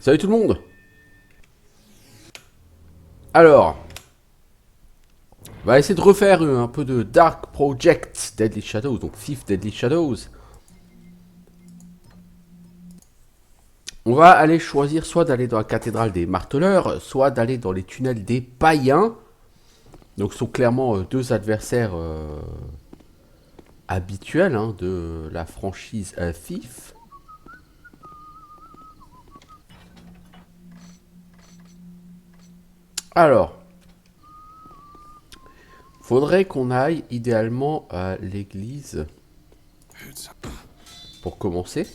Salut tout le monde. Alors, on va essayer de refaire un peu de Dark Project Deadly Shadows, donc Thief Deadly Shadows. On va aller choisir soit d'aller dans la cathédrale des marteleurs, soit d'aller dans les tunnels des païens. Donc ce sont clairement deux adversaires habituels de la franchise Thief. Alors, faudrait qu'on aille idéalement à l'église pour commencer.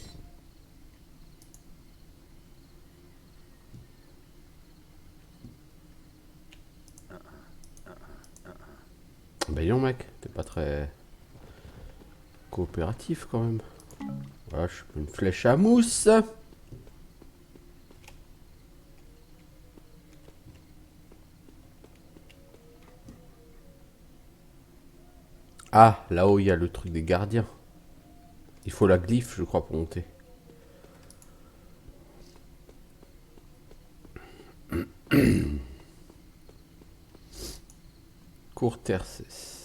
Bah non mec, t'es pas très coopératif quand même. Voilà, je fais une flèche à mousse. Ah, là-haut il y a le truc des gardiens. Il faut la glyphe, je crois, pour monter. Cours Tercès.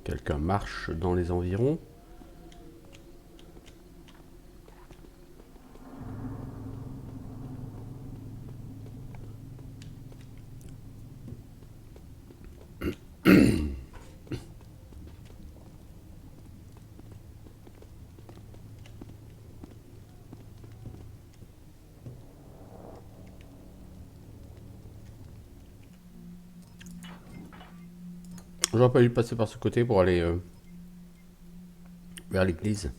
Quelqu'un marche dans les environs. J'aurais pas dû passer par ce côté pour aller vers l'église.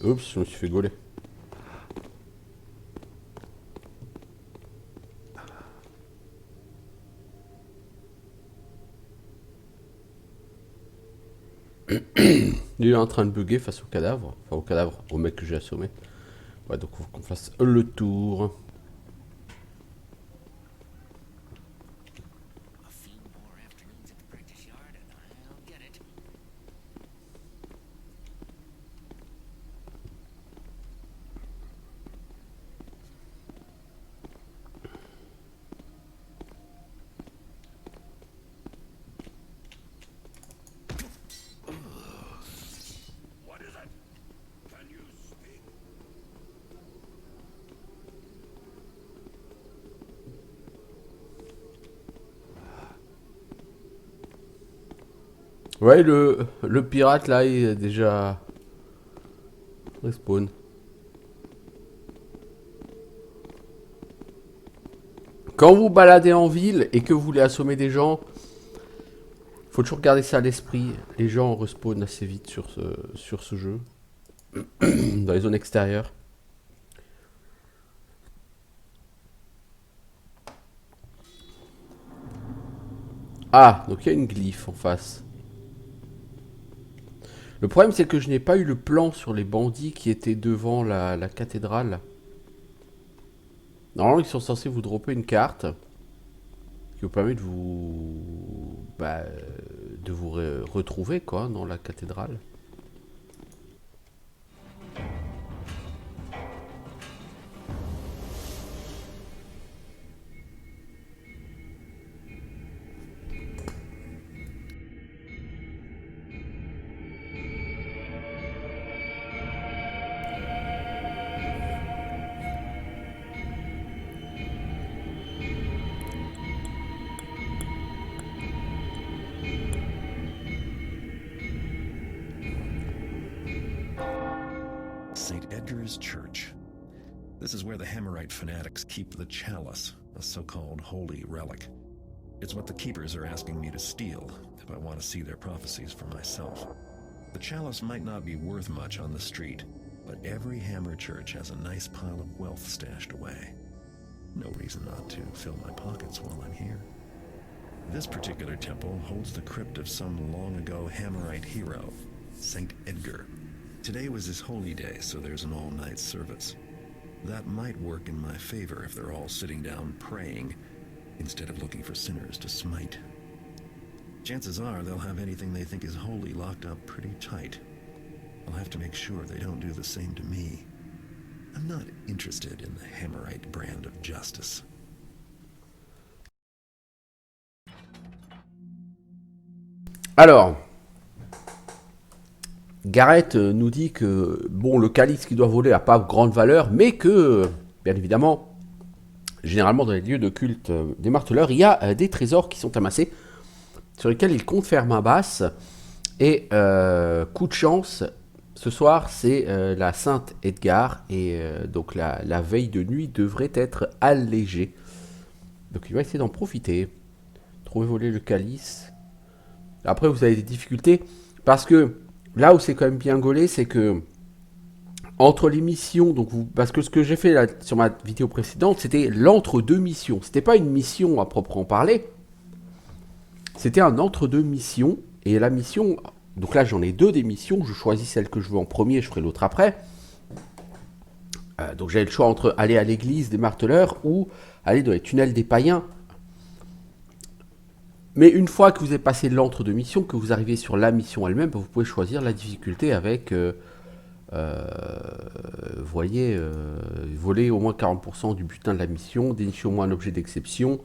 Oups, je me suis fait gauler. Il est en train de bugger face au cadavre. Enfin, au cadavre, au mec que j'ai assommé. Ouais, donc il faut qu'on fasse le tour. Ouais, le pirate là, il est déjà respawn. Quand vous baladez en ville et que vous voulez assommer des gens, faut toujours garder ça à l'esprit. Les gens respawnent assez vite sur ce jeu. Dans les zones extérieures. Ah, donc il y a une glyphe en face. Le problème, c'est que je n'ai pas eu le plan sur les bandits qui étaient devant la cathédrale. Normalement, ils sont censés vous dropper une carte qui vous permet de vous, de vous retrouver quoi dans la cathédrale. St. Edgar's Church. This is where the Hammerite fanatics keep the chalice, a so-called holy relic. It's what the keepers are asking me to steal if I want to see their prophecies for myself. The chalice might not be worth much on the street, but every Hammer church has a nice pile of wealth stashed away. No reason not to fill my pockets while I'm here. This particular temple holds the crypt of some long-ago Hammerite hero, Saint Edgar. Today was his holy day, so there's an all-night service. That might work in my favor if they're all sitting down praying, instead of looking for sinners to smite. Chances are they'll have anything they think is holy locked up pretty tight. I'll have to make sure they don't do the same to me. I'm not interested in the Hammerite brand of justice. Alors, Gareth nous dit que bon, le calice qu'il doit voler n'a pas grande valeur, mais que, bien évidemment, généralement dans les lieux de culte des marteleurs, il y a des trésors qui sont amassés, sur lesquels il compte faire main basse. Et coup de chance, ce soir, c'est la Sainte Edgar, et donc la veille de nuit devrait être allégée. Donc il va essayer d'en profiter. Trouver voler le calice. Après, vous avez des difficultés, parce que là où c'est quand même bien gaulé, c'est que entre les missions, donc parce que ce que j'ai fait là, sur ma vidéo précédente, c'était l'entre-deux missions. C'était pas une mission à proprement parler, c'était un entre-deux missions. Et la mission, donc là j'en ai deux des missions, je choisis celle que je veux en premier, je ferai l'autre après. Donc j'avais le choix entre aller à l'église des marteleurs ou aller dans les tunnels des païens. Mais une fois que vous avez passé l'entre-deux missions, que vous arrivez sur la mission elle-même, vous pouvez choisir la difficulté avec, vous voyez, voler au moins 40% du butin de la mission, dénicher au moins un objet d'exception,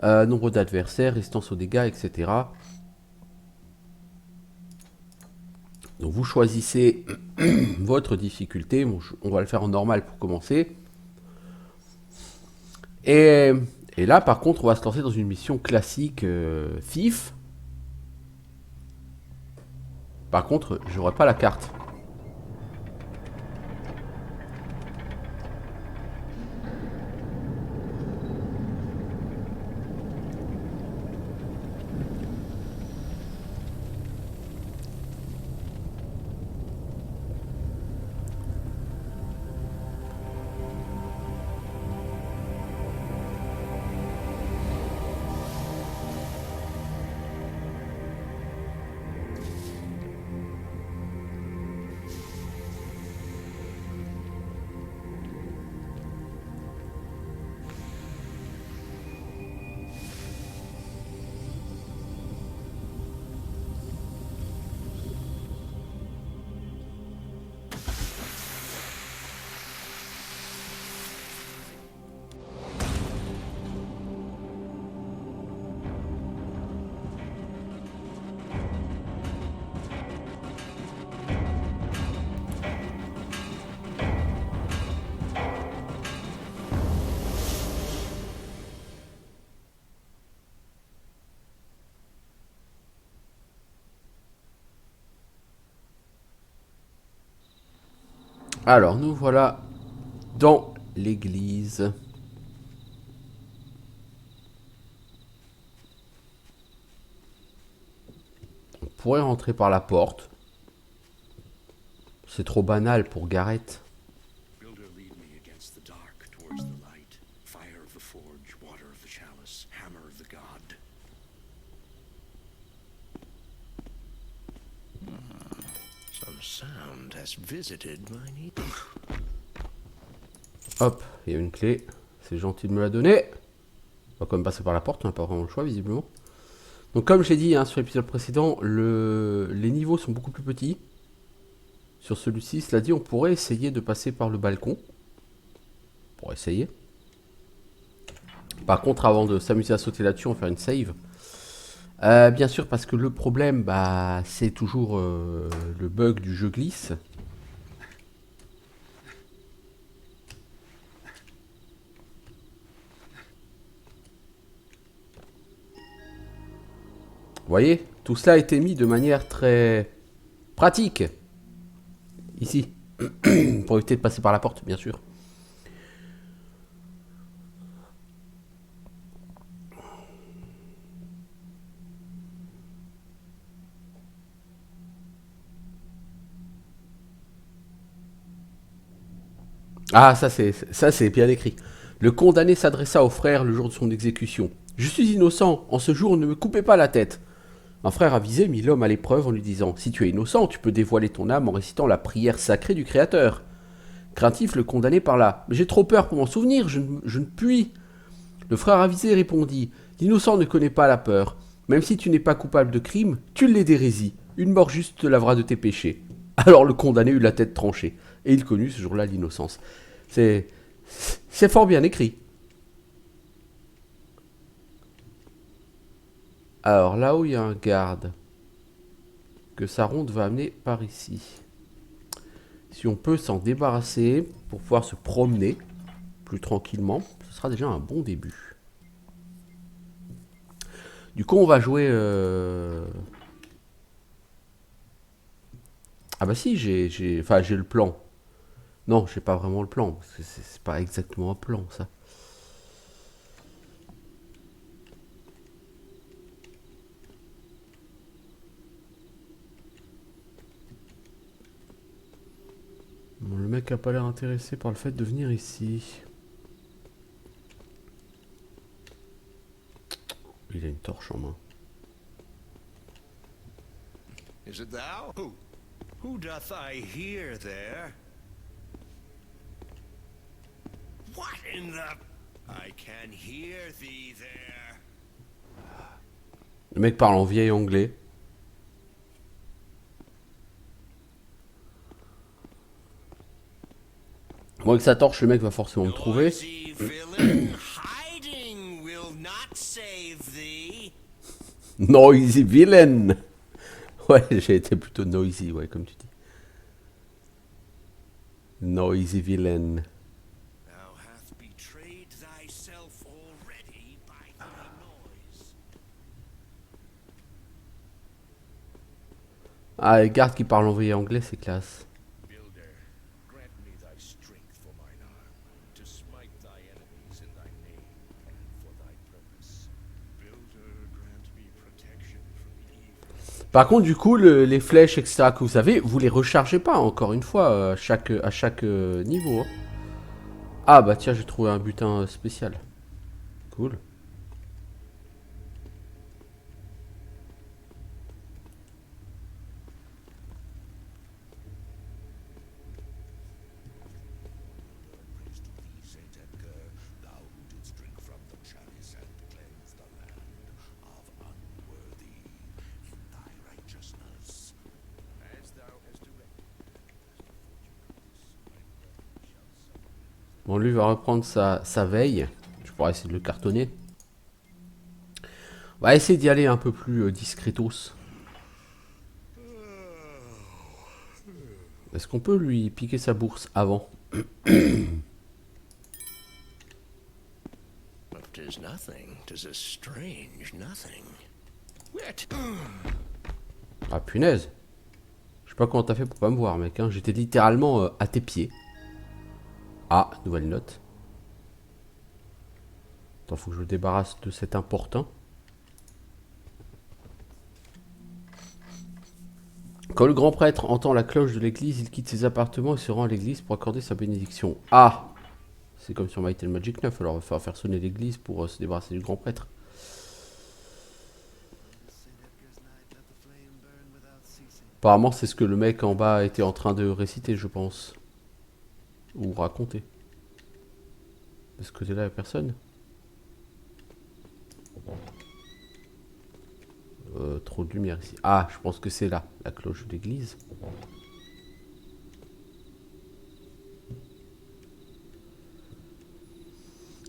nombre d'adversaires, résistance aux dégâts, etc. Donc vous choisissez votre difficulté. Bon, on va le faire en normal pour commencer. Et là, par contre, on va se lancer dans une mission classique FIF. Par contre, je n'aurai pas la carte. Alors, nous voilà dans l'église. On pourrait rentrer par la porte. C'est trop banal pour Gareth. Builder, lead me against the dark towards the light. Fire of the forge, water of the chalice, hammer of the god. Some sound has visited my needle. Hop, il y a une clé. C'est gentil de me la donner. On va quand même passer par la porte, on n'a pas vraiment le choix visiblement. Donc comme j'ai dit sur l'épisode précédent, les niveaux sont beaucoup plus petits. Sur celui-ci, cela dit, on pourrait essayer de passer par le balcon. On pourrait essayer. Par contre, avant de s'amuser à sauter là-dessus, on va faire une save. Bien sûr, parce que le problème, c'est toujours le bug du jeu glisse. Vous voyez, tout cela a été mis de manière très pratique. Ici. Pour éviter de passer par la porte, bien sûr. Ah, ça c'est bien écrit. Le condamné s'adressa au frère le jour de son exécution. Je suis innocent. En ce jour, ne me coupez pas la tête. Un frère avisé mit l'homme à l'épreuve en lui disant: si tu es innocent, tu peux dévoiler ton âme en récitant la prière sacrée du Créateur. Craintif le condamné parla: mais j'ai trop peur pour m'en souvenir, je ne puis. Le frère avisé répondit: l'innocent ne connaît pas la peur. Même si tu n'es pas coupable de crime, tu l'es d'hérésie. Une mort juste te lavera de tes péchés. Alors le condamné eut la tête tranchée, et il connut ce jour-là l'innocence. C'est fort bien écrit. Alors là où il y a un garde, que sa ronde va amener par ici. Si on peut s'en débarrasser pour pouvoir se promener plus tranquillement, ce sera déjà un bon début. Du coup, on va jouer... Ah bah si, j'ai le plan. Non, j'ai pas vraiment le plan, parce que c'est pas exactement un plan, ça. Bon, le mec a pas l'air intéressé par le fait de venir ici. Il a une torche en main. Is it thou? Who doth I hear there? What in the... I can hear thee there. Le mec parle en vieil anglais. Moi, avec sa torche, le mec va forcément me trouver. Noisy villain, hiding will not save thee. Noisy villain. Ouais, j'ai été plutôt noisy, ouais, comme tu dis. Noisy villain. Thou hast betrayed thyself already by thy noise. Ah, les gardes qui parlent en vieil anglais, c'est classe. Builder, grant me thy strength for mine arm, to smite thy enemies in thy name and for thy purpose. Builder, grant me protection from evil. Par contre, du coup, les flèches, etc. que vous avez, vous les rechargez pas, encore une fois, à chaque niveau. Hein. Ah bah tiens, j'ai trouvé un butin spécial. Cool. Praise to thee, Saint Edgar, thou who didst drink from the chalice and cleanse the land of unworthy in thy righteousness, as thou hast directed, Bon, lui va reprendre sa veille. Je pourrais essayer de le cartonner. On va essayer d'y aller un peu plus discretos. Est-ce qu'on peut lui piquer sa bourse avant? But 'tis nothing, 'tis a strange nothing. Wit. Ah punaise. Je sais pas comment t'as fait pour pas me voir, mec. Hein. J'étais littéralement à tes pieds. Ah, nouvelle note. Attends, faut que je me débarrasse de cet importun. Quand le grand prêtre entend la cloche de l'église, il quitte ses appartements et se rend à l'église pour accorder sa bénédiction. Ah! C'est comme sur Might and Magic 9, alors il va falloir faire sonner l'église pour se débarrasser du grand prêtre. Apparemment, c'est ce que le mec en bas était en train de réciter, je pense. Ou raconter. De ce côté-là, il n'y a personne. Trop de lumière ici. Ah, je pense que c'est là, la cloche de l'église.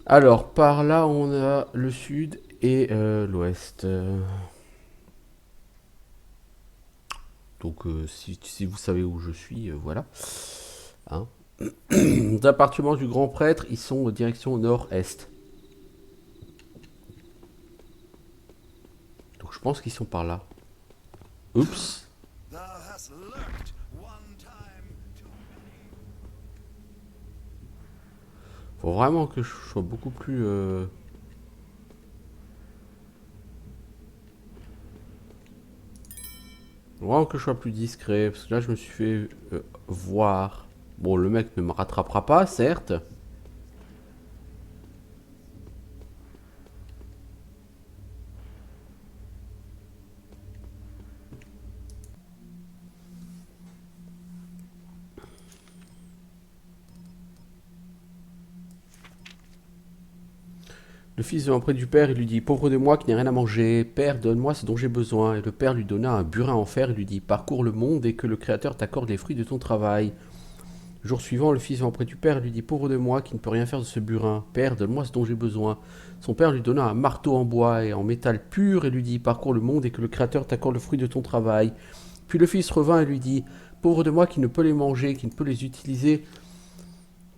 Alors, par là, on a le sud et l'ouest. Donc, si vous savez où je suis, voilà. Hein. Les appartements du grand prêtre, ils sont en direction nord-est. Donc, je pense qu'ils sont par là. Oups. Thou hast lurked one time too many. Faut vraiment que je sois beaucoup plus... Faut vraiment que je sois plus discret, parce que là, je me suis fait voir. Bon, le mec ne me rattrapera pas, certes. Le fils vint auprès du père et lui dit, pauvre de moi qui n'ai rien à manger, père, donne-moi ce dont j'ai besoin. Et le père lui donna un burin en fer et lui dit, parcours le monde et que le Créateur t'accorde les fruits de ton travail. Le jour suivant, le fils vint auprès du père et lui dit, pauvre de moi qui ne peux rien faire de ce burin, père, donne-moi ce dont j'ai besoin. Son père lui donna un marteau en bois et en métal pur et lui dit, parcours le monde et que le Créateur t'accorde le fruit de ton travail. Puis le fils revint et lui dit, pauvre de moi qui ne peut les manger, qui ne peut les utiliser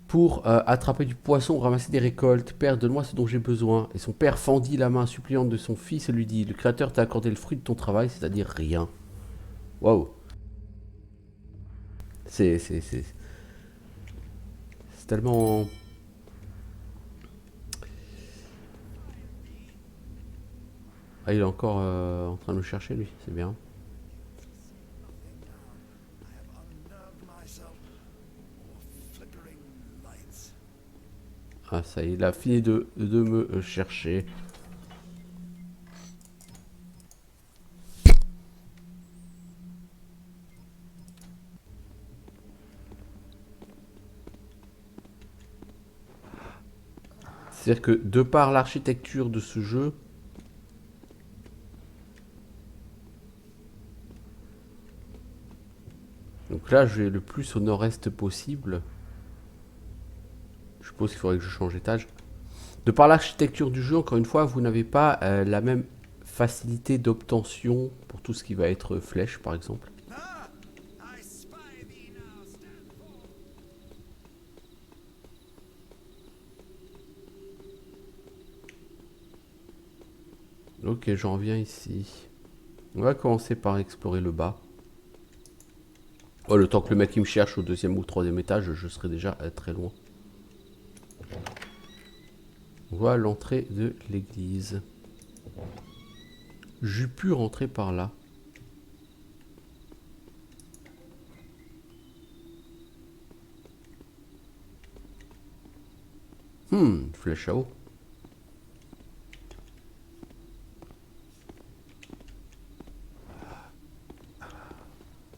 pour attraper du poisson, ramasser des récoltes. Père, donne-moi ce dont j'ai besoin. Et son père fendit la main suppliante de son fils et lui dit, le Créateur t'a accordé le fruit de ton travail, c'est-à-dire rien. Waouh. C'est tellement... Ah, il est encore en train de me chercher, lui. C'est bien. I have unnerved myself. More flickering lights. Ah, ça y est, il a fini de me chercher. C'est-à-dire que de par l'architecture de ce jeu, donc là je vais le plus au nord-est possible. Je suppose qu'il faudrait que je change d'étage. De par l'architecture du jeu, encore une fois, vous n'avez pas la même facilité d'obtention pour tout ce qui va être flèche par exemple. Ah! I spy thee now. Stand forth. Ok, j'en reviens ici. On va commencer par explorer le bas. Oh, le temps que le mec il me cherche au deuxième ou troisième étage, je serai déjà très loin. On voit l'entrée de l'église. J'eus pu rentrer par là. Flèche à eau.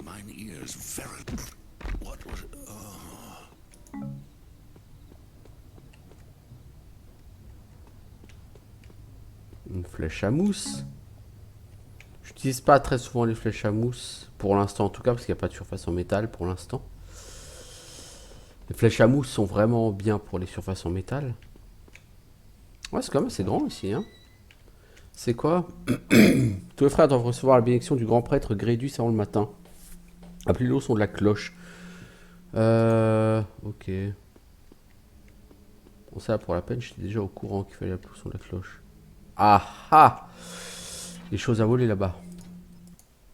Mine ears very. What was it? Oh. Une flèche à mousse. J'utilise pas très souvent les flèches à mousse. Pour l'instant en tout cas, parce qu'il n'y a pas de surface en métal pour l'instant. Les flèches à mousse sont vraiment bien pour les surfaces en métal. Ouais, c'est quand même assez grand ici, hein. C'est quoi? Tous les frères doivent recevoir la bénédiction du grand prêtre Grédus avant le matin. Appelez-le au son de la cloche. Ok. Bon, ça, pour la peine, j'étais déjà au courant qu'il fallait appeler au son de la cloche. Ah ah! Les choses à voler là-bas.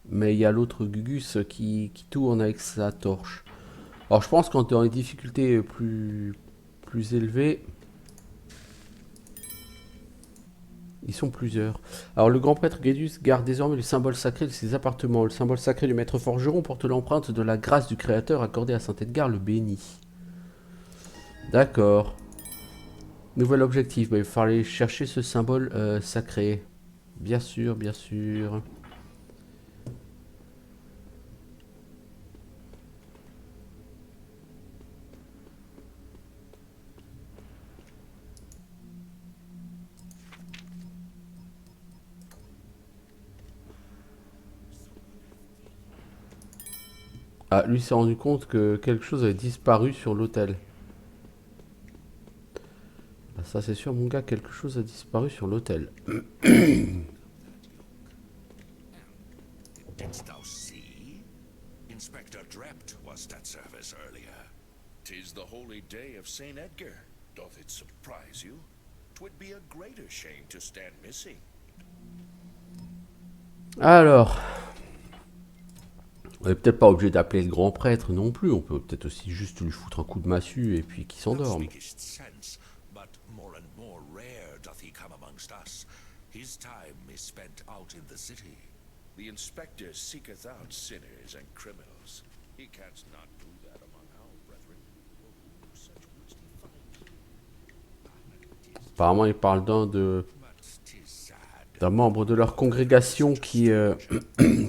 Mais il y a l'autre Gugus qui tourne avec sa torche. Alors, je pense qu'en dans les difficultés plus élevées, ils sont plusieurs. Alors, le grand prêtre Grédus garde désormais le symbole sacré de ses appartements. Le symbole sacré du maître forgeron porte l'empreinte de la grâce du Créateur accordée à Saint-Edgar le Béni. D'accord. Nouvel objectif. Bah, il fallait chercher ce symbole sacré. Bien sûr, bien sûr. Ah, lui s'est rendu compte que quelque chose avait disparu sur l'autel. Ah, ça c'est sûr, mon gars, quelque chose a disparu sur l'autel. Didst thou see? Inspector Drept was at service earlier. 'Tis the holy day of Saint Edgar. Doth it surprise you? 'Twould be a greater shame to stand missing. Alors, on n'est peut-être pas obligé d'appeler le grand prêtre non plus. On peut peut-être aussi juste lui foutre un coup de massue et puis qu'il Thou s'endorme. speakest sense, but more and more rare doth he come amongst us. His time is spent out in the city. The inspector seeketh out sinners and criminals. He canst not do that among our brethren. For whom such wouldst he find? Apparemment, il parle d'un But 'tis sad. d'un membre de leur congrégation qui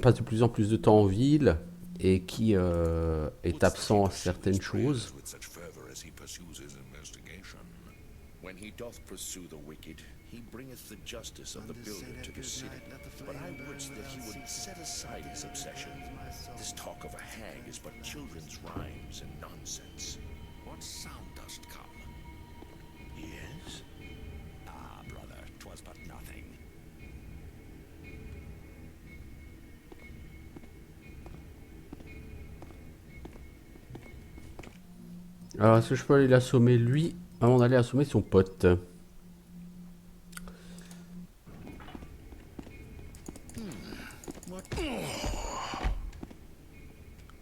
passe de plus en plus de temps en ville et qui est absent à certaines choses. With such fervor as he pursues his investigation. When he doth pursue the wicked, He bringeth the justice of the builder to the city. But I would that he would set aside his obsession. This talk of a hag is but children's rhymes and nonsense. What sound dost come? Yes? Ah, brother, 'twas but nothing. Alors, est-ce que je peux aller l'assommer lui avant d'aller assommer son pote?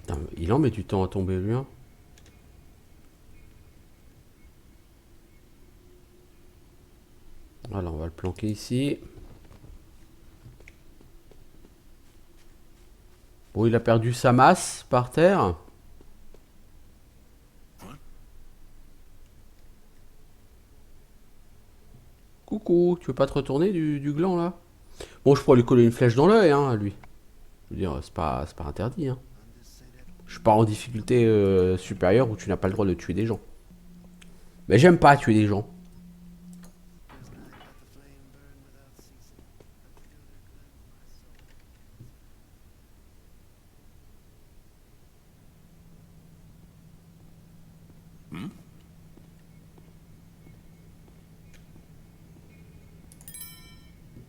Putain, il en met du temps à tomber lui, hein. Voilà, on va le planquer ici. Bon, il a perdu sa masse par terre. Coucou, tu veux pas te retourner du gland là? Bon, je pourrais lui coller une flèche dans l'œil, hein, à lui. Je veux dire, c'est pas interdit, hein. Je suis pas en difficulté supérieure où tu n'as pas le droit de tuer des gens. Mais j'aime pas tuer des gens.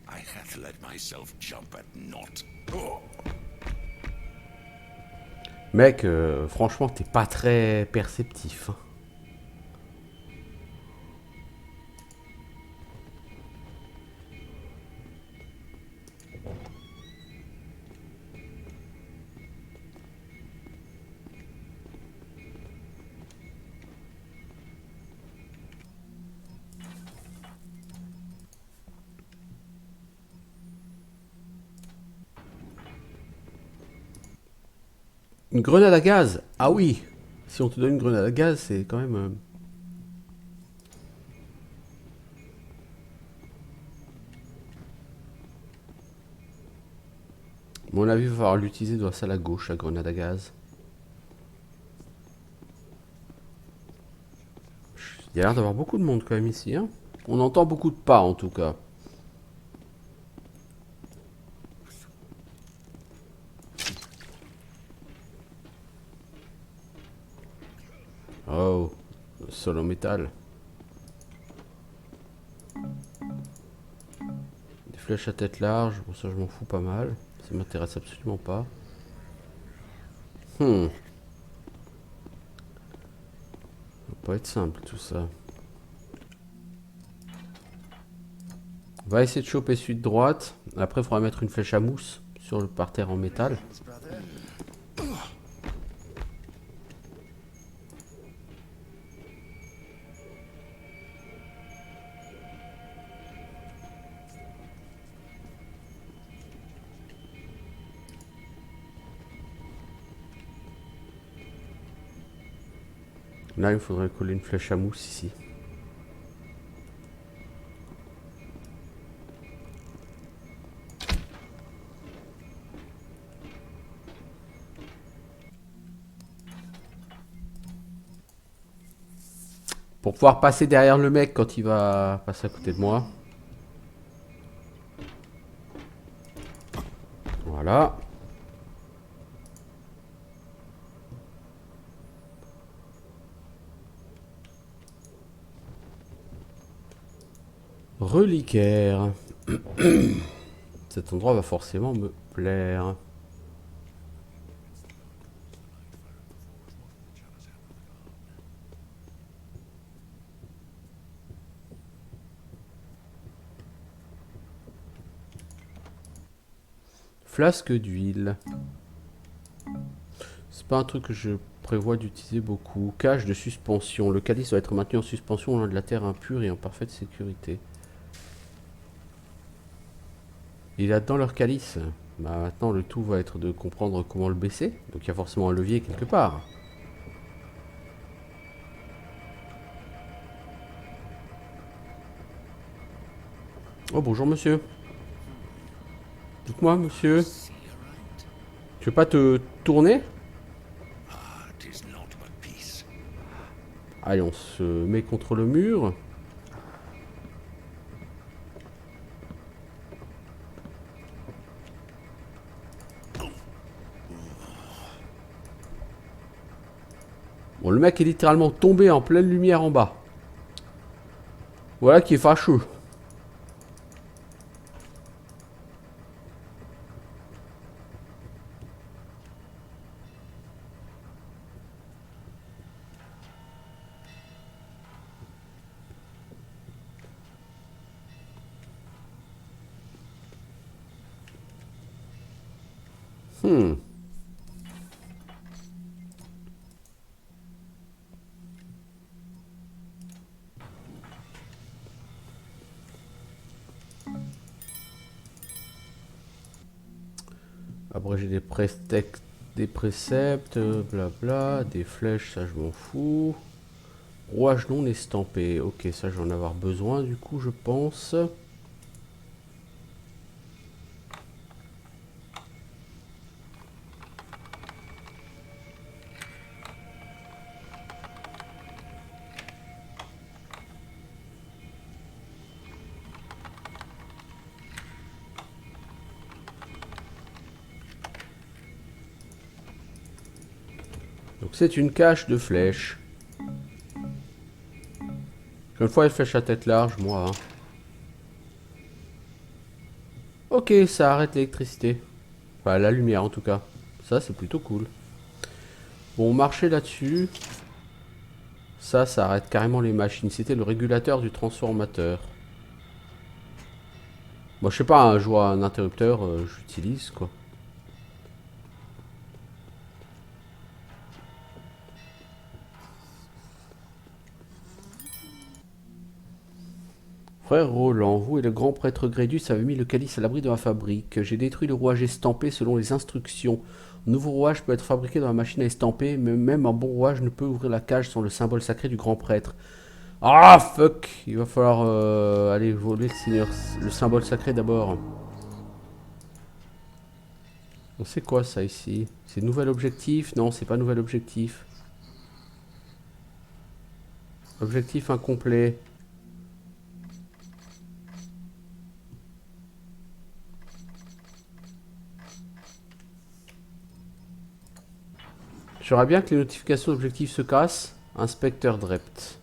I hath let myself jump at naught. Oh. Mec, franchement, t'es pas très perceptif, hein. Une grenade à gaz. Ah oui. Si on te donne une grenade à gaz, c'est quand même... À mon avis, il va falloir l'utiliser dans la salle à gauche, la grenade à gaz. Il y a l'air d'avoir beaucoup de monde quand même ici, hein. On entend beaucoup de pas en tout cas. Oh, le sol en métal. Des flèches à tête large, bon ça je m'en fous pas mal. Ça m'intéresse absolument pas. Ça va pas être simple tout ça. On va essayer de choper celui de droite. Après il faudra mettre une flèche à mousse sur le parterre en métal. Là, il faudrait coller une flèche à mousse ici. Pour pouvoir passer derrière le mec quand il va passer à côté de moi. Voilà. Reliquaire. Cet endroit va forcément me plaire. Flasque d'huile. C'est pas un truc que je prévois d'utiliser beaucoup. Cage de suspension. Le calice doit être maintenu en suspension loin de la terre impure et en parfaite sécurité. Il a dans leur calice. Bah maintenant le tout va être de comprendre comment le baisser. Donc il y a forcément un levier quelque part. Oh bonjour monsieur. Dites-moi monsieur. Tu veux pas te tourner? Allez on se met contre le mur. Bon, le mec est littéralement tombé en pleine lumière en bas. Voilà qui est fâcheux. Hmm. Abréger des préceptes, blabla, des flèches, ça je m'en fous. Rouage non estampé, ok, ça je vais en avoir besoin du coup je pense. Donc c'est une cache de flèches. Une fois les flèches à tête large, moi. Hein. Ok, ça arrête l'électricité. Enfin la lumière en tout cas. Ça c'est plutôt cool. Bon, marcher là-dessus. Ça arrête carrément les machines. C'était le régulateur du transformateur. Bon, je sais pas, hein, je vois un interrupteur, j'utilise quoi. Frère Roland, vous et le grand prêtre Grédus avez mis le calice à l'abri de ma fabrique. J'ai détruit le rouage estampé selon les instructions. Un nouveau rouage peut être fabriqué dans la machine à estamper, mais même un bon rouage ne peut ouvrir la cage sans le symbole sacré du grand prêtre. Ah fuck! Il va falloir aller voler le symbole sacré d'abord. C'est quoi ça ici? C'est nouvel objectif? Non, c'est pas nouvel objectif. Objectif incomplet. J'aimerais bien que les notifications d'objectifs se cassent. Inspecteur Drept.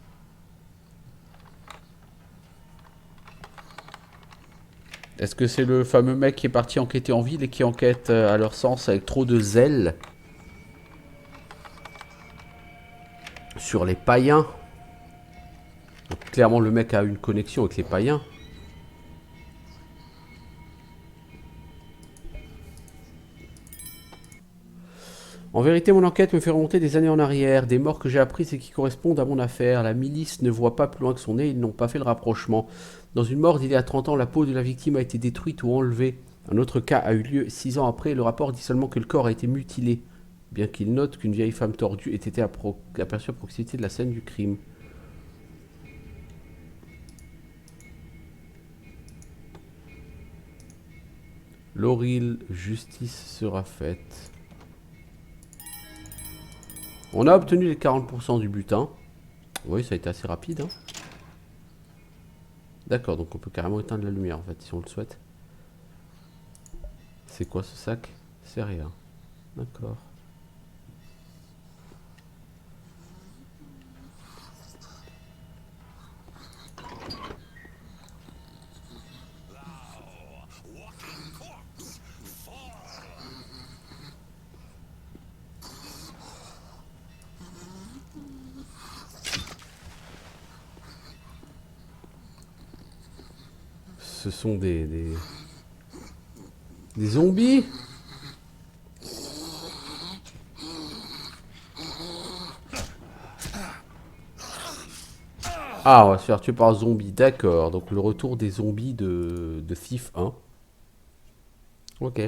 Est-ce que c'est le fameux mec qui est parti enquêter en ville et qui enquête à leur sens avec trop de zèle sur les païens? Donc, clairement le mec a une connexion avec les païens. En vérité, mon enquête me fait remonter des années en arrière, des morts que j'ai apprises et qui correspondent à mon affaire. La milice ne voit pas plus loin que son nez, ils n'ont pas fait le rapprochement. Dans une mort d'il y a 30 ans, la peau de la victime a été détruite ou enlevée. Un autre cas a eu lieu 6 ans après, le rapport dit seulement que le corps a été mutilé, bien qu'il note qu'une vieille femme tordue ait été aperçue à proximité de la scène du crime. Lauril, justice sera faite. On a obtenu les 40% du butin. Oui, ça a été assez rapide. Hein. D'accord, donc on peut carrément éteindre la lumière en fait, si on le souhaite. C'est quoi ce sac? C'est rien. D'accord. Ce sont des zombies. Ah, on va se faire tuer par un zombie, d'accord. Donc le retour des zombies de Thief 1. Ok.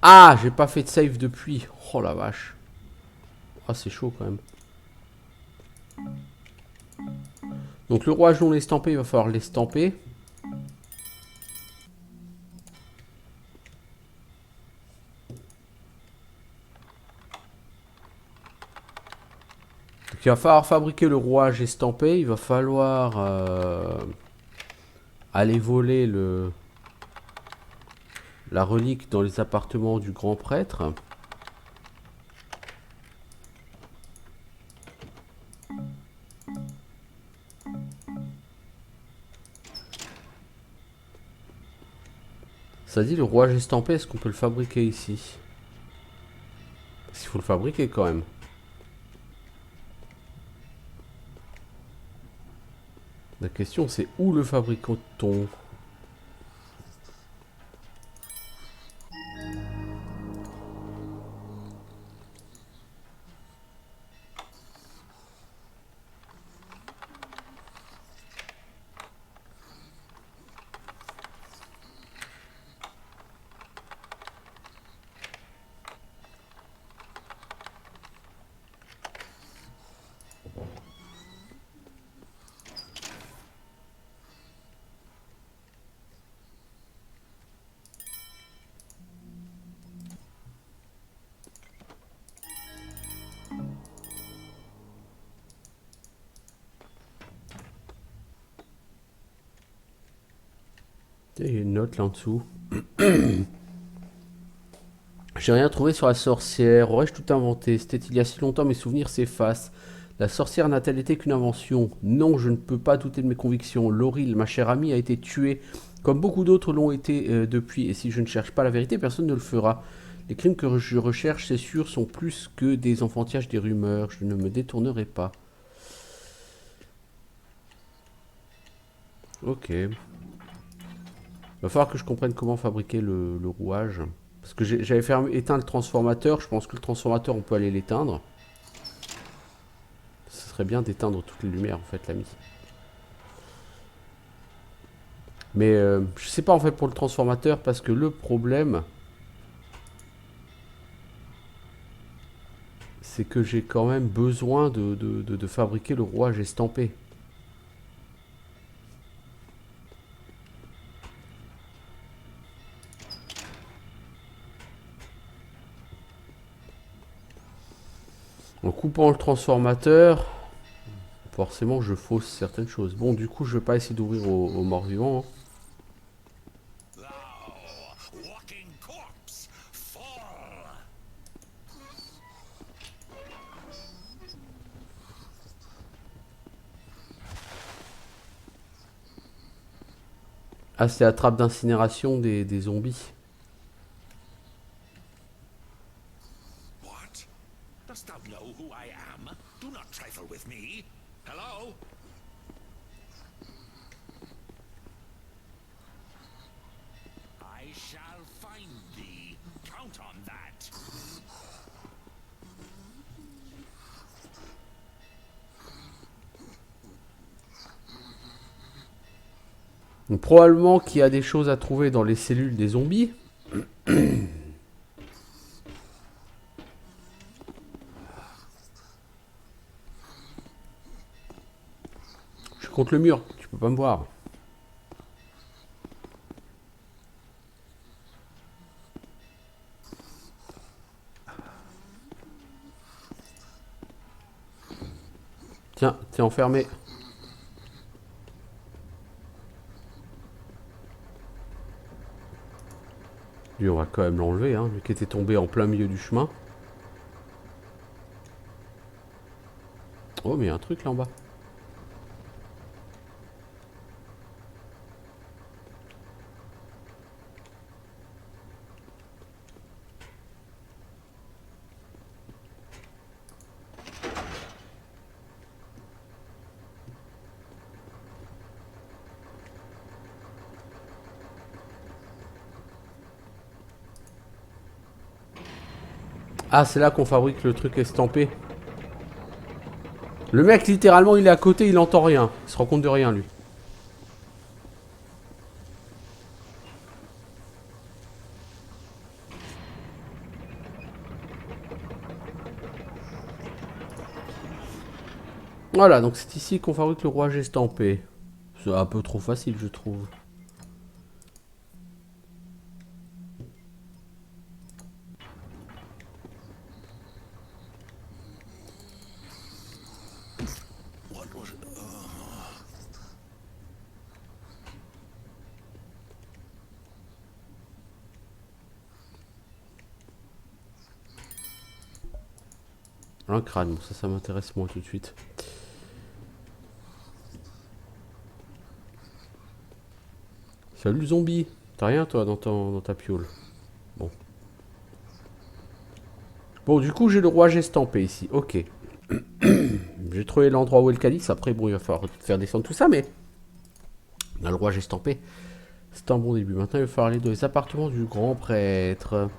Ah, j'ai pas fait de save depuis. Oh la vache. Ah, c'est chaud quand même. Donc le rouage non estampé, il va falloir l'estamper. Donc il va falloir fabriquer le rouage estampé. Il va falloir aller voler la relique dans les appartements du grand prêtre. Ça dit le rouage estampé, est-ce qu'on peut le fabriquer ici? Parce qu'il faut le fabriquer quand même. La question c'est où le fabrique-t-on? Il y a une note là en dessous. J'ai rien trouvé sur la sorcière. Aurais-je tout inventé? C'était il y a si longtemps, mes souvenirs s'effacent. La sorcière n'a-t-elle été qu'une invention? Non, je ne peux pas douter de mes convictions. Lauril, ma chère amie, a été tuée, comme beaucoup d'autres l'ont été depuis. Et si je ne cherche pas la vérité, personne ne le fera. Les crimes que je recherche, c'est sûr, sont plus que des enfantillages, des rumeurs. Je ne me détournerai pas. Ok. Va falloir que je comprenne comment fabriquer le rouage. Parce que j'avais fait éteindre le transformateur. Je pense que le transformateur, on peut aller l'éteindre. Ce serait bien d'éteindre toutes les lumières, en fait, l'ami. Mais je sais pas, en fait, pour le transformateur, parce que le problème... c'est que j'ai quand même besoin de fabriquer le rouage estampé. En coupant le transformateur, forcément je fausse certaines choses. Bon, du coup, je vais pas essayer d'ouvrir aux morts-vivants. Thou walking corpse, fall! Ah, c'est la trappe d'incinération des zombies. What? Dost thou know who I am? Do not trifle with me. Hello? I shall find thee. Count on that. Donc, probablement qu'il y a des choses à trouver dans les cellules des zombies. Je suis contre le mur, tu peux pas me voir. Tiens, t'es enfermé. Lui, on va quand même l'enlever, hein, lui qui était tombé en plein milieu du chemin. Oh, mais il y a un truc là en bas. Ah, c'est là qu'on fabrique le truc estampé. Le mec, littéralement, il est à côté, il entend rien. Il se rend compte de rien, lui. Voilà, donc c'est ici qu'on fabrique le rouage estampé. C'est un peu trop facile, je trouve. What was it? Un crâne, bon, ça m'intéresse moins tout de suite. Salut zombie. T'as rien toi dans ta piole. Bon. Bon, du coup, j'ai le rouage estampé ici. Ok. J'ai trouvé l'endroit où est le calice. Après, bon, il va falloir faire descendre tout ça, mais on a le rouage estampé. C'est un bon début. Maintenant, il va falloir aller dans les appartements du grand prêtre.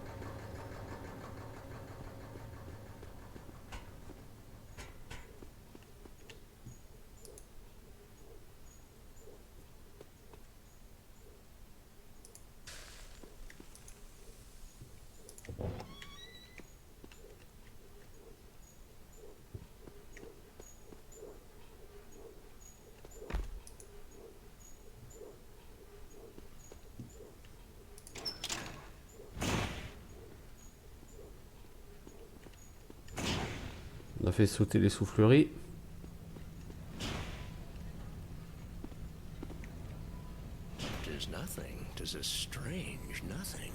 On a fait sauter les souffleries. Tis nothing, tis a strange nothing.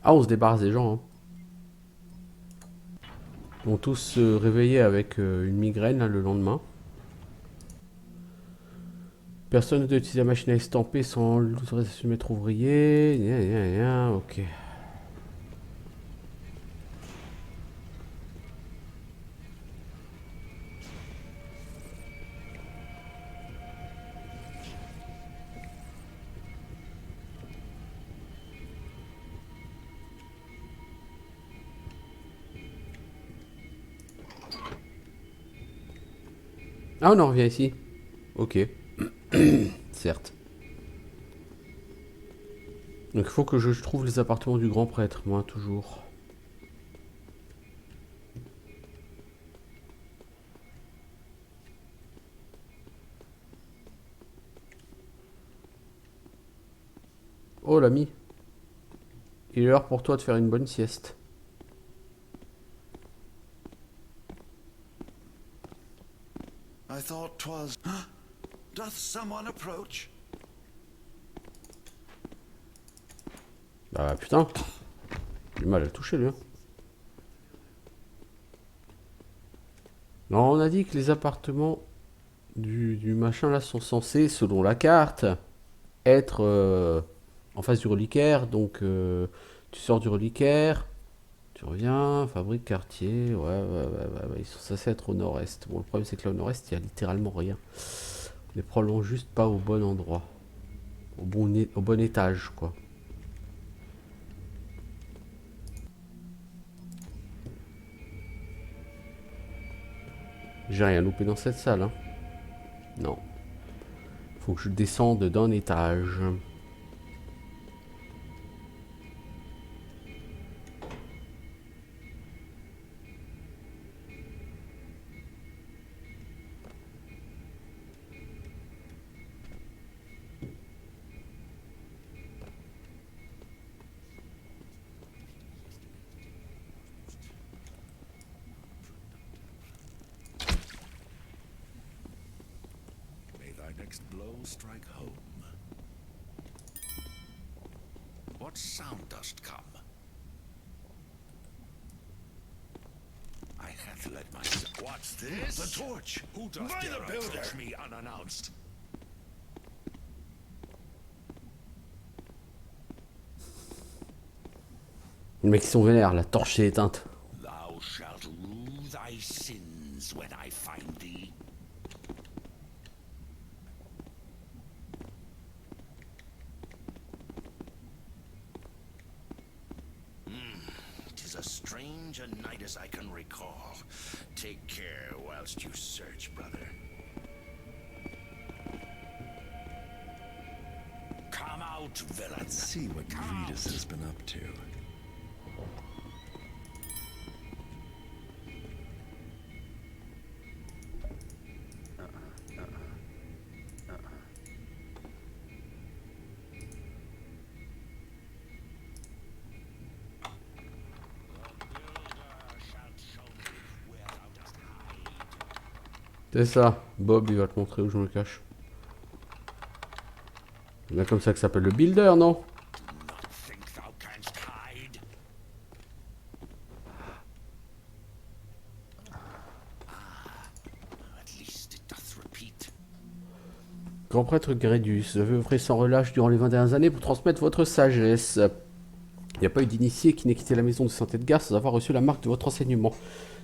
Ah, on se débarrasse des gens. Hein. Ils vont tous se réveiller avec une migraine là, le lendemain. Personne ne doit utiliser la machine à estamper sans l'autorisation du maître ouvrier. Ok. Ah, on en revient ici. Ok. Certes. Donc il faut que je trouve les appartements du grand prêtre, moi, toujours. Oh l'ami. Il est l'heure pour toi de faire une bonne sieste. I thought 'twas. Doth someone approach? Bah putain. J'ai du mal à le toucher lui. Hein. Non, on a dit que les appartements du machin là sont censés, selon la carte, être en face du reliquaire. Donc tu sors du reliquaire, tu reviens, fabrique, quartier. Ouais. Ils sont censés être au nord-est. Bon, le problème c'est que là au nord-est, il y a littéralement rien. On est probablement juste pas au bon endroit. Au bon étage quoi. J'ai rien loupé dans cette salle. Hein. Non. Faut que je descende d'un étage. May thy next blow strike home. What sound dost come? I hath led myself. What's this? The torch. Who doth By dare the builder. approach me unannounced? Les mecs ils sont vénères, la torche est éteinte. Thou shalt rue thy sins when I find thee. Tis as strange a night as I can recall. Take care whilst you search, brother. Come out, villain. Let's see what Vetus has been up to. C'est ça. Bob, il va te montrer où je me cache. C'est bien comme ça que ça s'appelle le builder, non? Not think thou canst hide. At least it doth repeat. Grand prêtre Grédus, vous avez œuvré sans relâche durant les 20 dernières années pour transmettre votre sagesse. Il n'y a pas eu d'initié qui n'ait quitté la maison de santé de gare sans avoir reçu la marque de votre enseignement.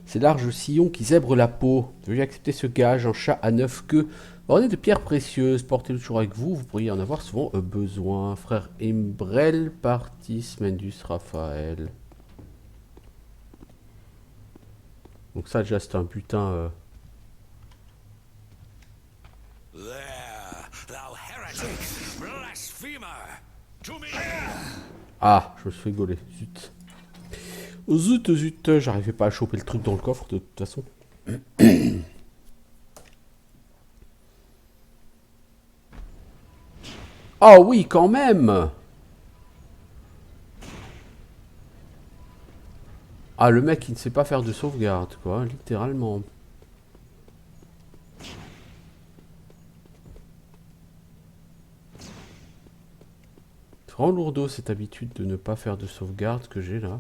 Ces larges sillons qui zèbrent la peau. Veuillez accepter ce gage, un chat à 9 queues, orné de pierres précieuses. Portez-le toujours avec vous, vous pourriez en avoir souvent besoin. Frère Imbrel, Partis, Mendus, Raphaël. Donc ça déjà c'est un butin... There, thou heretic, blasphemer! To me! Ah, je me suis fait gauler, zut. Zut, zut, j'arrivais pas à choper le truc dans le coffre de toute façon. Oh oui, quand même. Ah, le mec, il ne sait pas faire de sauvegarde, quoi, littéralement. C'est vraiment lourdeau, cette habitude de ne pas faire de sauvegarde que j'ai là.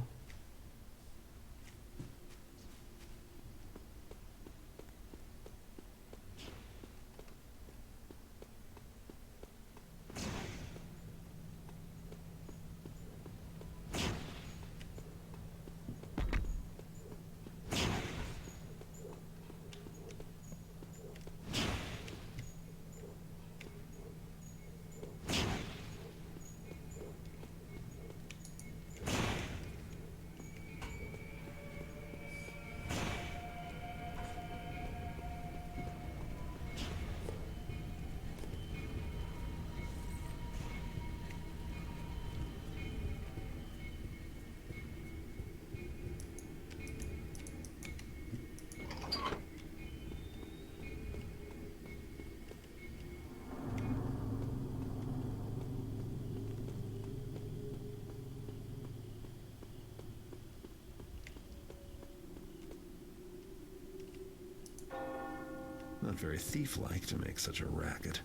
Not very thief-like to make such a racket.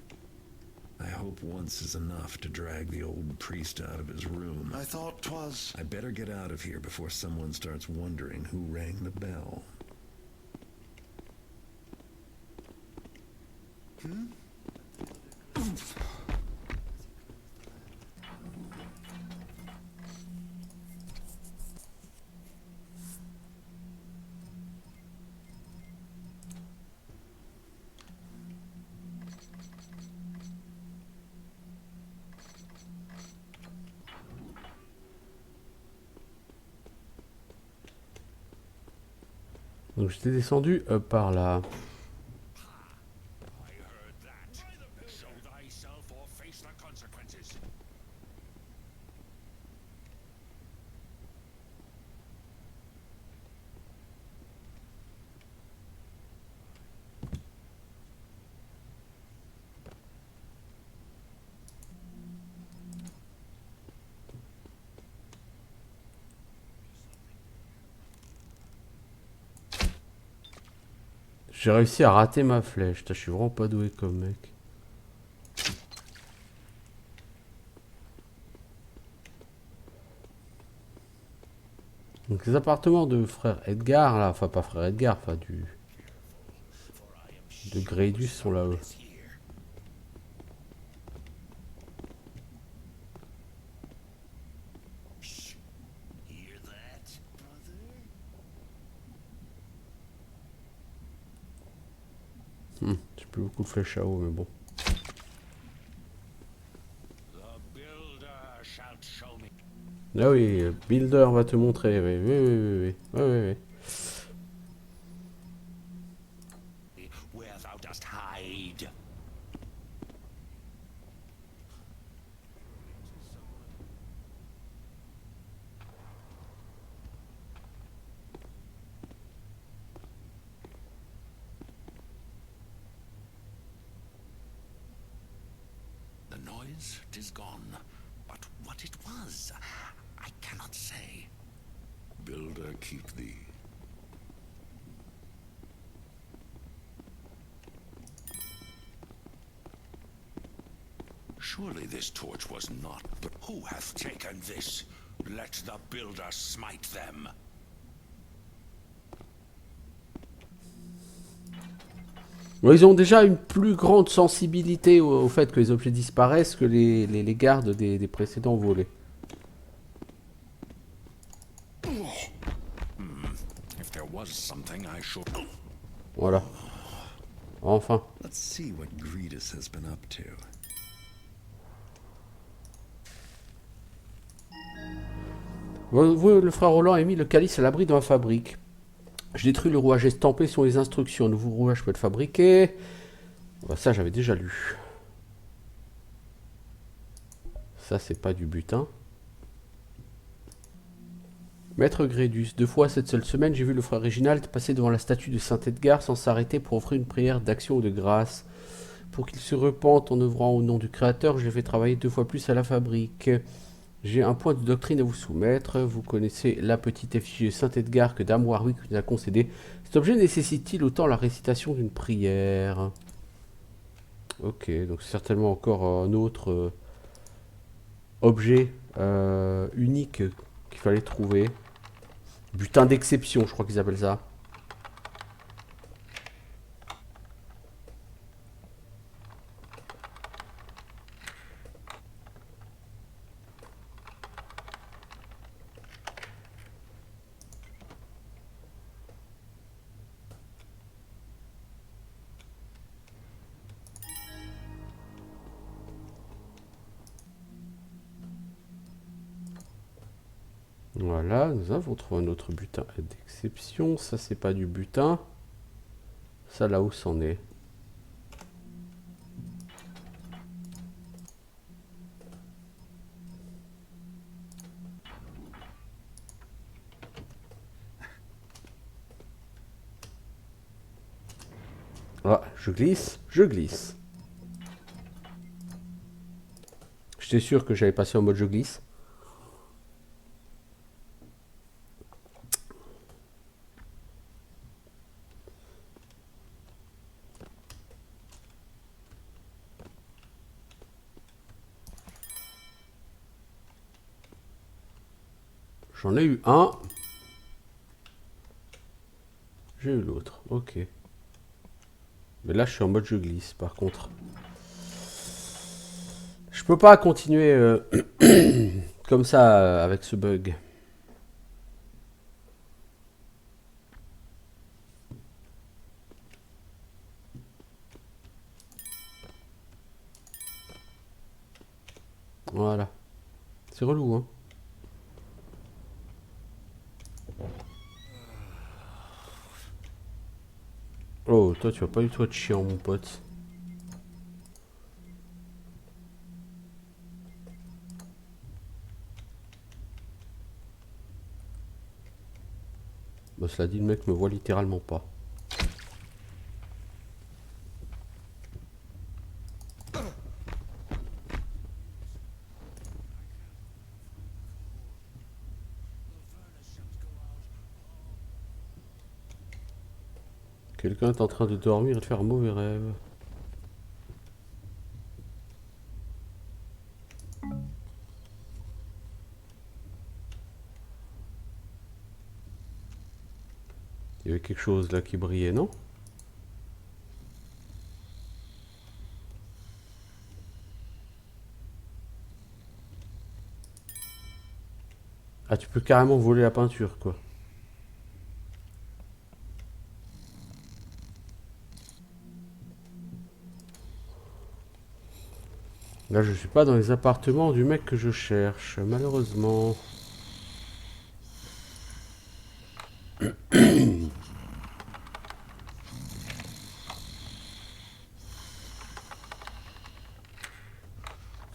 I hope once is enough to drag the old priest out of his room. I thought 'twas. I better get out of here before someone starts wondering who rang the bell. Donc j'étais descendu par là. I heard that. Show thyself or face the consequences. J'ai réussi à rater ma flèche. Putain, je suis vraiment pas doué comme mec. Donc les appartements de frère Edgar, là, enfin pas frère Edgar, enfin de Grédus sont là. Is here. Shh. Hear that, brother? J'ai plus beaucoup de flèches à eau, mais bon. The builder shalt show me. Ah oui, Builder va te montrer. Oui, oui, oui, oui, oui, oui, oui, oui. Where thou dost hide. The noise, 'tis gone, but what it was, I cannot say. Builder, keep thee. Surely this torch was not, but who hath taken this? Let the builder smite them. Bon, ils ont déjà une plus grande sensibilité au fait que les objets disparaissent que les gardes des précédents volets. If there was something I should... Voilà. Enfin. Let's see what Gretus has been up to. Le frère Roland a mis le calice à l'abri dans la fabrique. Je détruis le rouage estampé sur les instructions. Un nouveau rouage peut être fabriqué. Bah, ça, j'avais déjà lu. Ça, c'est pas du butin. Maître Grédus, 2 fois cette seule semaine, j'ai vu le frère Réginald passer devant la statue de Saint-Edgar sans s'arrêter pour offrir une prière d'action ou de grâce. Pour qu'il se repente en œuvrant au nom du Créateur, je l'ai fait travailler 2 fois plus à la fabrique. J'ai un point de doctrine à vous soumettre. Vous connaissez la petite effigie de Saint-Edgar que Dame Warwick nous a concédée. Cet objet nécessite-t-il autant la récitation d'une prière? Ok, donc c'est certainement encore un autre objet unique qu'il fallait trouver. Butin d'exception, je crois qu'ils appellent ça. Voilà, nous avons trouvé un autre butin d'exception. Ça, c'est pas du butin. Ça, là où c'en est. Ah, je glisse, je glisse. J'étais sûr que j'allais passer en mode je glisse. J'en ai eu un. J'ai eu l'autre. Ok. Mais là, je suis en mode je glisse, par contre. Je peux pas continuer comme ça avec ce bug. Voilà. C'est relou, hein. Oh, toi, tu vas pas du tout être chiant, mon pote. Bah, cela dit, le mec me voit littéralement pas. Quelqu'un est en train de dormir et de faire un mauvais rêve. Il y avait quelque chose là qui brillait, non? Ah, tu peux carrément voler la peinture, quoi. Là, je suis pas dans les appartements du mec que je cherche, malheureusement.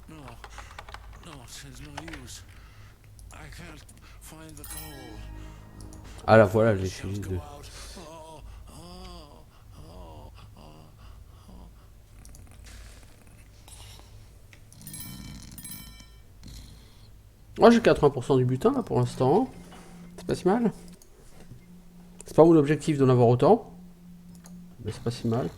No, it's no use. I can't find the coal. Ah là, voilà, j'ai Shells fini go de... out. Oh, oh, oh, oh, oh. Moi, j'ai 80% du butin, là, pour l'instant. C'est pas si mal. C'est pas mon objectif d'en avoir autant. Mais c'est pas si mal.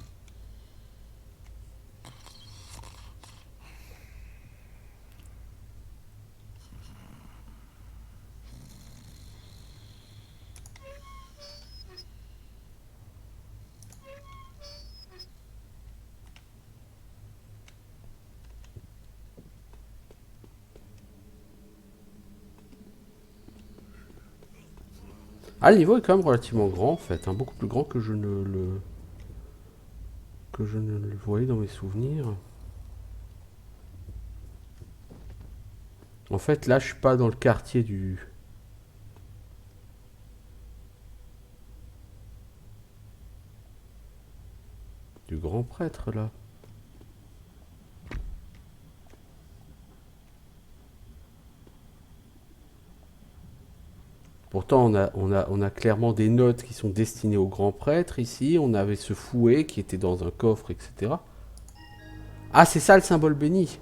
Ah, le niveau est quand même relativement grand en fait, hein, beaucoup plus grand que je ne le voyais dans mes souvenirs. En fait, là, je suis pas dans le quartier du grand prêtre là. Pourtant, on a clairement des notes qui sont destinées au grand prêtre ici. On avait ce fouet qui était dans un coffre, etc. Ah, c'est ça le symbole béni.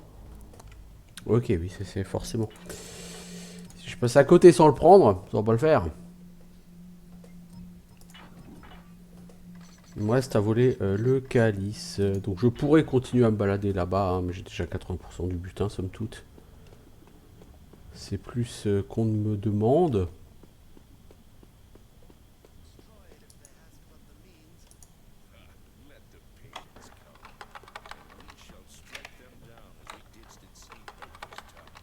Ok, oui, c'est forcément. Si je passe à côté sans le prendre, ça va pas le faire. Il me reste à voler le calice. Donc je pourrais continuer à me balader là-bas, hein, mais j'ai déjà 80% du butin, somme toute. C'est plus qu'on ne me demande. Let the pagans come, and we shall strike them down as we didst in St. Oger's time.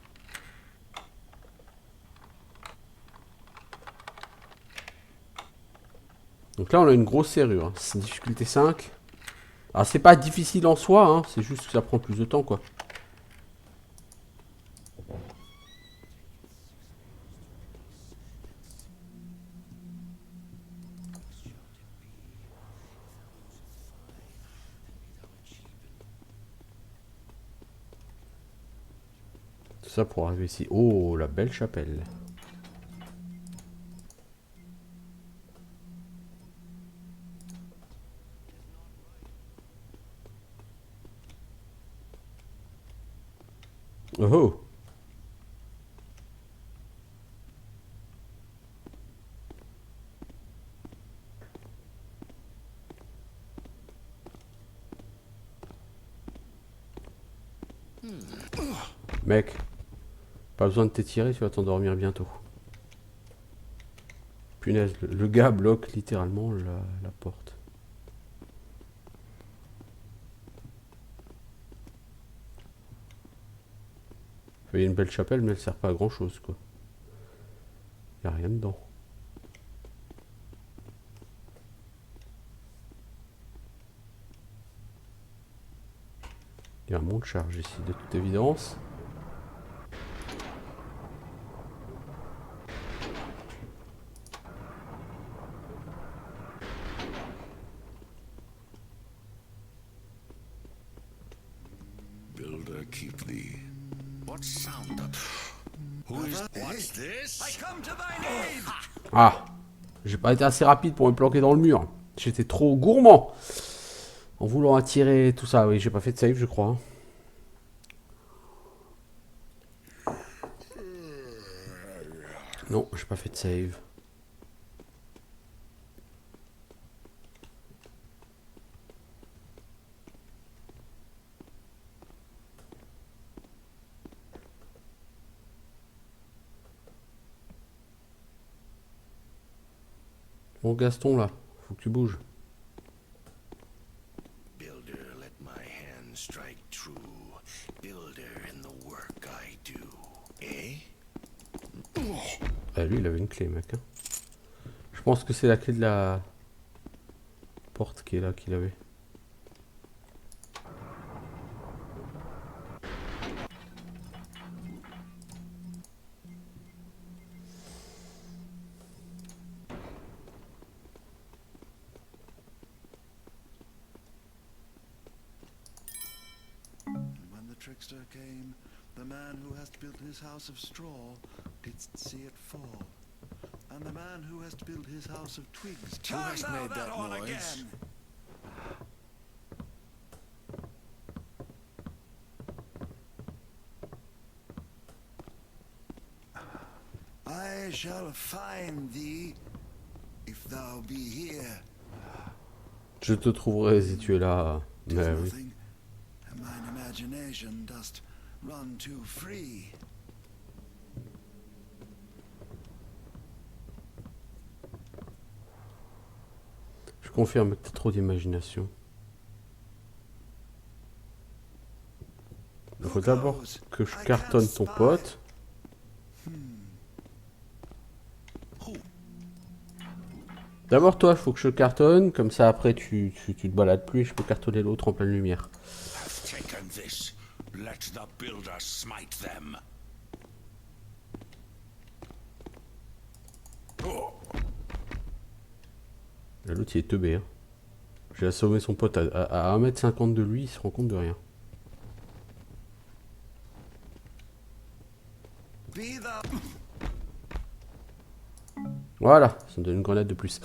Donc là, on a une grosse serrure. Hein. C'est difficulté 5. Alors c'est pas difficile en soi, hein, c'est juste que ça prend plus de temps, quoi. Tout ça pour arriver ici. Oh, la belle chapelle. Oh oh. Mec, pas besoin de t'étirer, tu vas t'endormir bientôt. Punaise, le gars bloque littéralement la porte. Il y a une belle chapelle, mais elle sert pas à grand chose, quoi. Il n'y a rien dedans. Il y a un mont de charge ici, de toute évidence. Builder, keep thee. What sound that? Who is what's this? I come to thine aid! Ah, j'ai pas été assez rapide pour me planquer dans le mur. J'étais trop gourmand en voulant attirer tout ça. Oui, j'ai pas fait de save, je crois. Non, j'ai pas fait de save. Bon, Gaston, là, faut que tu bouges. Builder, let my hand strike true. Builder in the work I do. Eh? Ah, lui, il avait une clé, mec. Hein. Je pense que c'est la clé de la porte qui est là qu'il avait. When the trickster came, the man who hast built his house of straw didst see it fall. And the man who hast built his house of twigs, who hast made that noise? I shall find thee if thou be here. Je te trouverai si tu es là. Tis Mais oui. nothing, and mine imagination dost run too free. Je confirme que t'as trop d'imagination. Il faut d'abord que je cartonne ton pote. D'abord, toi, il faut que je cartonne. Comme ça, après, tu te balades plus et je peux cartonner l'autre en pleine lumière. Have taken this. Let the builder smite them. L'autre, il est teubé. Hein. J'ai assommé son pote à 1,50 m de lui, il se rend compte de rien. Be the Voilà, ça me donne une grenade de plus.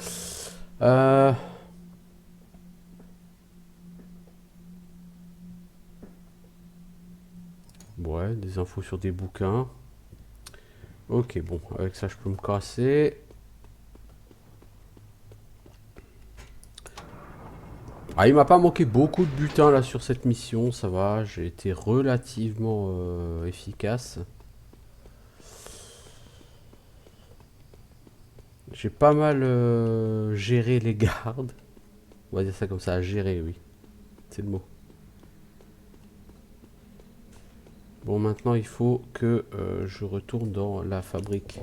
Ouais, des infos sur des bouquins. Ok, bon, avec ça, je peux me casser. Ah, il m'a pas manqué beaucoup de butin là sur cette mission, ça va, j'ai été relativement efficace. J'ai pas mal géré les gardes. On va dire ça comme ça, gérer, oui. C'est le mot. Bon, maintenant il faut que je retourne dans la fabrique.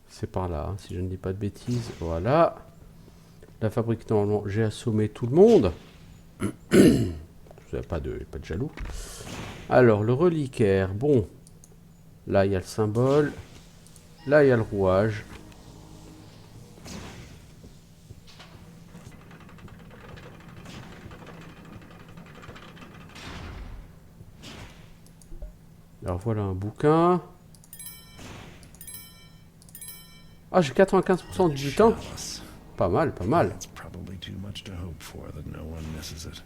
C'est par là, hein, si je ne dis pas de bêtises. Voilà. La fabrique, normalement, j'ai assommé tout le monde. Pas de jaloux. Alors, le reliquaire. Bon. Là, il y a le symbole. Là, il y a le rouage. Alors, voilà un bouquin. Ah, j'ai 95% du butin. Chalice. Pas mal, pas mal. It's probably too much to hope for that no one misses it.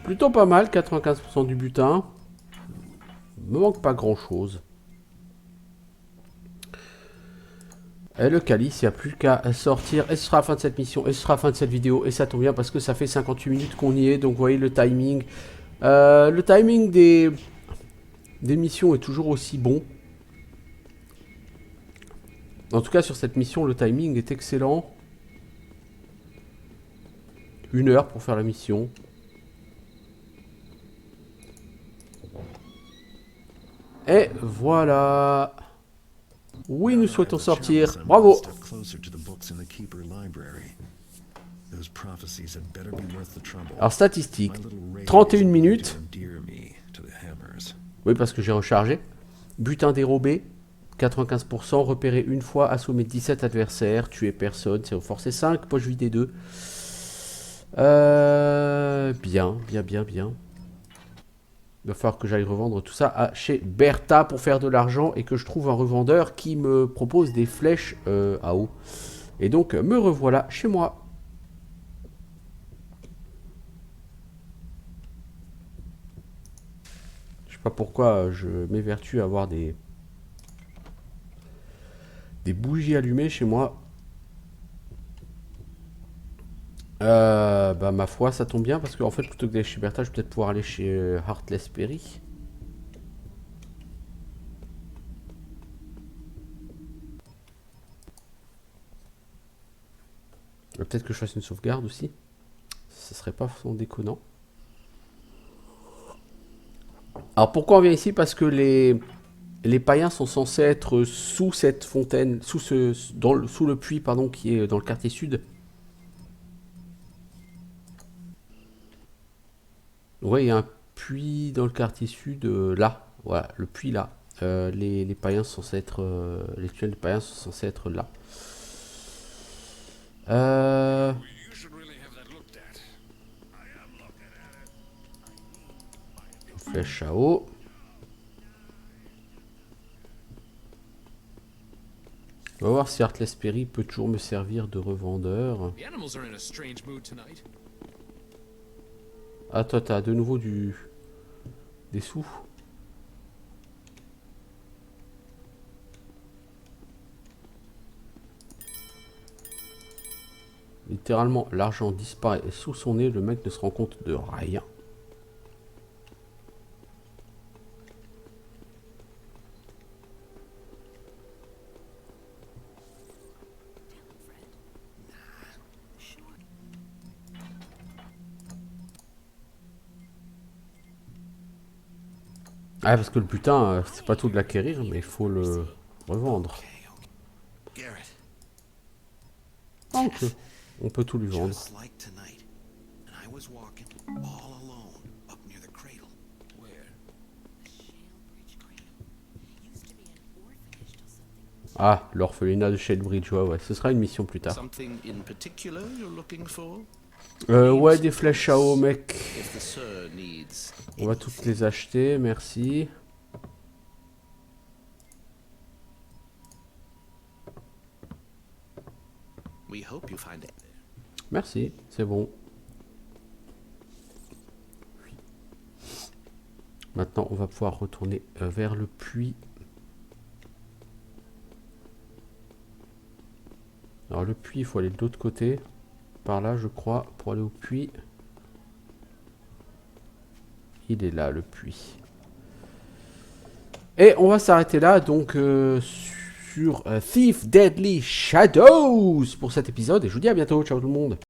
Plutôt pas mal, 95% du butin. Me manque pas grand chose. Et le calice, il n'y a plus qu'à sortir. Et ce sera la fin de cette mission. Et ce sera la fin de cette vidéo. Et ça tombe bien parce que ça fait 58 minutes qu'on y est. Donc vous voyez le timing. Le timing des missions est toujours aussi bon. En tout cas, sur cette mission, le timing est excellent. 1 heure pour faire la mission. Et voilà. Oui, nous souhaitons sortir. Bravo. Alors, statistiques. 31 minutes. Oui, parce que j'ai rechargé. Butin dérobé. 95%. Repéré une fois. Assommé 17 adversaires. Tué personne. C'est forcé 5. Poche vidée 2. Bien. Il va falloir que j'aille revendre tout ça chez Bertha pour faire de l'argent et que je trouve un revendeur qui me propose des flèches à eau. Et donc, me revoilà chez moi. Je sais pas pourquoi je m'évertue à avoir des bougies allumées chez moi. Bah ma foi, ça tombe bien parce qu'en fait, plutôt que d'aller chez Bertha, je vais peut-être pouvoir aller chez Heartless Perry. Peut-être que je fasse une sauvegarde aussi. Ce serait pas forcément déconnant. Alors pourquoi on vient ici? Parce que les païens sont censés être sous cette fontaine, sous le puits pardon, qui est dans le quartier sud. Ouais, il y a un puits dans le quartier sud, là. Voilà, le puits là. Les païens sont censés être... les tunnels des païens sont censés être là. Une flèche à eau. On va voir si Heartless Perry peut toujours me servir de revendeur. Ah, toi, t'as de nouveau des sous. Littéralement, l'argent disparaît sous son nez. Le mec ne se rend compte de rien. Ah, parce que le butin, c'est pas tout de l'acquérir, mais il faut le revendre. Garrett, Ah, ok. On peut tout lui vendre. just like tonight, and I was walking all alone up near the cradle. Where? Ah, l'orphelinat de Shalebridge, ouais, ce sera une mission plus tard. Something in particular you're looking for? Ouais, des flèches à eau, mec. If the sir needs On va toutes les acheter, merci. we hope you find it. Merci, c'est bon. Maintenant, on va pouvoir retourner vers le puits. Alors, le puits, il faut aller de l'autre côté. Par là, je crois, pour aller au puits. Il est là, le puits. Et on va s'arrêter là, donc, sur Thief Deadly Shadows pour cet épisode. Et je vous dis à bientôt. Ciao tout le monde.